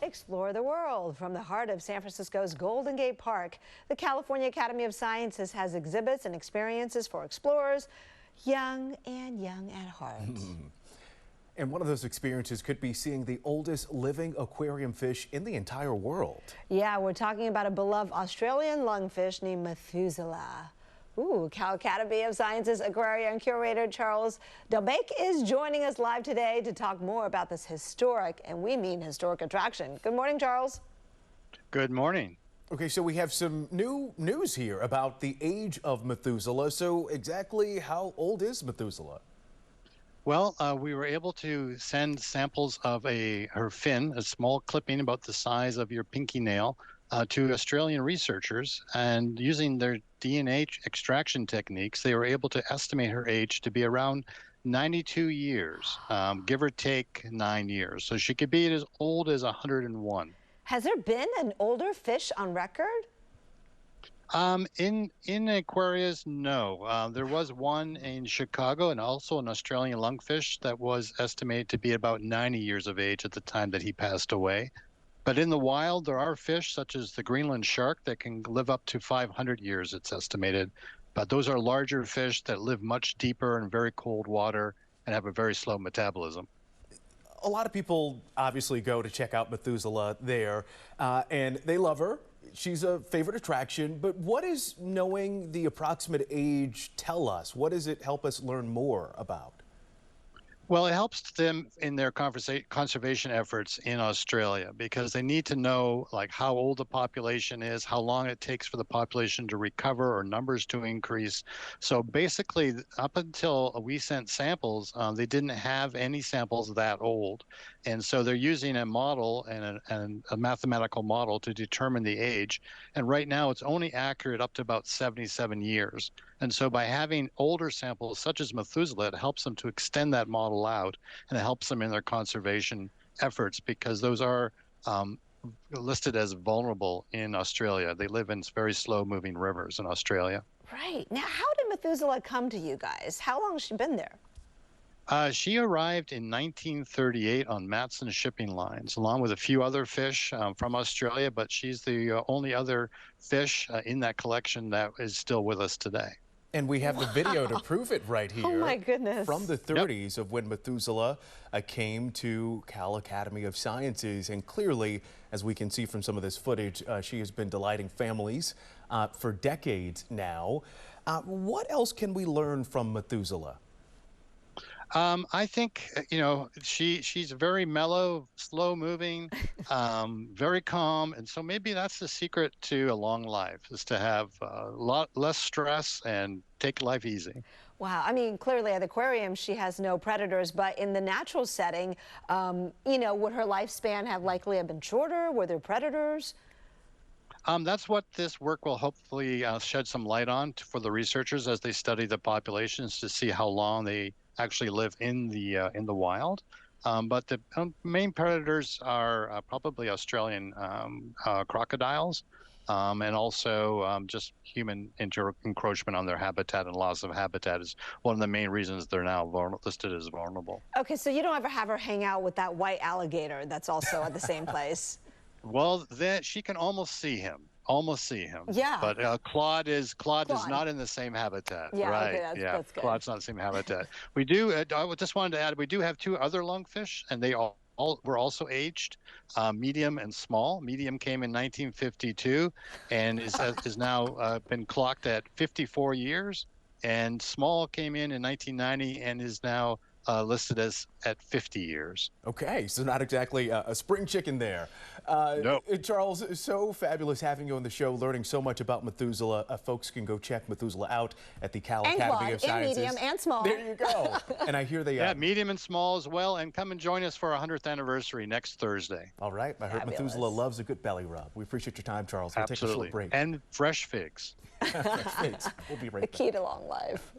Explore the world. From the heart of San Francisco's Golden Gate Park, the California Academy of Sciences has exhibits and experiences for explorers, young at heart. And one of those experiences could be seeing the oldest living aquarium fish in the entire world. Yeah, we're talking about a beloved Australian lungfish named Methuselah. Cal Academy of Sciences aquarium curator Charles Delbecq is joining us live today to talk more about this historic, and we mean historic, attraction. Good morning, Charles. Good morning. Okay, so we have some new news here about the age of Methuselah. So exactly how old is Methuselah? Well, we were able to send samples of her fin, a small clipping about the size of your pinky nail, to Australian researchers, and using their DNA extraction techniques, they were able to estimate her age to be around 92 years, give or take 9 years. So she could be as old as 101. Has there been an older fish on record? In aquariums, no. There was one in Chicago and also an Australian lungfish that was estimated to be about 90 years of age at the time that he passed away. But in the wild, there are fish such as the Greenland shark that can live up to 500 years, it's estimated. But those are larger fish that live much deeper in very cold water and have a very slow metabolism. A lot of people obviously go to check out Methuselah there, and they love her. She's a favorite attraction, but what does knowing the approximate age tell us? What does it help us learn more about? Well, it helps them in their conservation efforts in Australia because they need to know like how old the population is, how long it takes for the population to recover or numbers to increase. So basically, up until we sent samples, they didn't have any samples that old. And so they're using a model and a mathematical model to determine the age. And right now, it's only accurate up to about 77 years. And so by having older samples such as Methuselah, it helps them to extend that model out, and it helps them in their conservation efforts because those are listed as vulnerable in Australia. They live in very slow-moving rivers in Australia. Right. Now, how did Methuselah come to you guys? How long has she been there? She arrived in 1938 on Matson shipping lines, along with a few other fish from Australia, but she's the only other fish in that collection that is still with us today. And we have the video to prove it right here. Oh, my goodness. From the 30s of when Methuselah came to Cal Academy of Sciences. And clearly, as we can see from some of this footage, she has been delighting families for decades now. What else can we learn from Methuselah? I think, she's very mellow, slow moving, very calm. And so maybe that's the secret to a long life, is to have a lot less stress and take life easy. Wow. I mean, clearly at the aquarium, she has no predators, but in the natural setting, would her lifespan have likely been shorter? Were there predators? That's what this work will hopefully shed some light on for the researchers as they study the populations to see how long they actually live in the wild. But the main predators are probably Australian crocodiles, and also just human encroachment on their habitat, and loss of habitat is one of the main reasons they're now listed as vulnerable. Okay, so you don't ever have her hang out with that white alligator that's also at the same place? Well, she can almost see him. Yeah. But Claude is not in the same habitat. Yeah, right. Okay, that's good. Claude's not in the same habitat. We do, I just wanted to add, we do have two other lungfish, and they all were also aged, medium and small. Medium came in 1952 and is now been clocked at 54 years. And small came in 1990 and is now listed as at 50 years. Okay, so not exactly a spring chicken there. No. Charles, so fabulous having you on the show, learning so much about Methuselah. Folks can go check Methuselah out at the Cal Academy of Sciences. And medium and small. There you go. And I hear they... Yeah, medium and small as well. And come and join us for our 100th anniversary next Thursday. All right. I heard Methuselah loves a good belly rub. We appreciate your time, Charles. We'll Absolutely. take a short break. And fresh figs. Fresh figs. We'll be right back. The key to long life.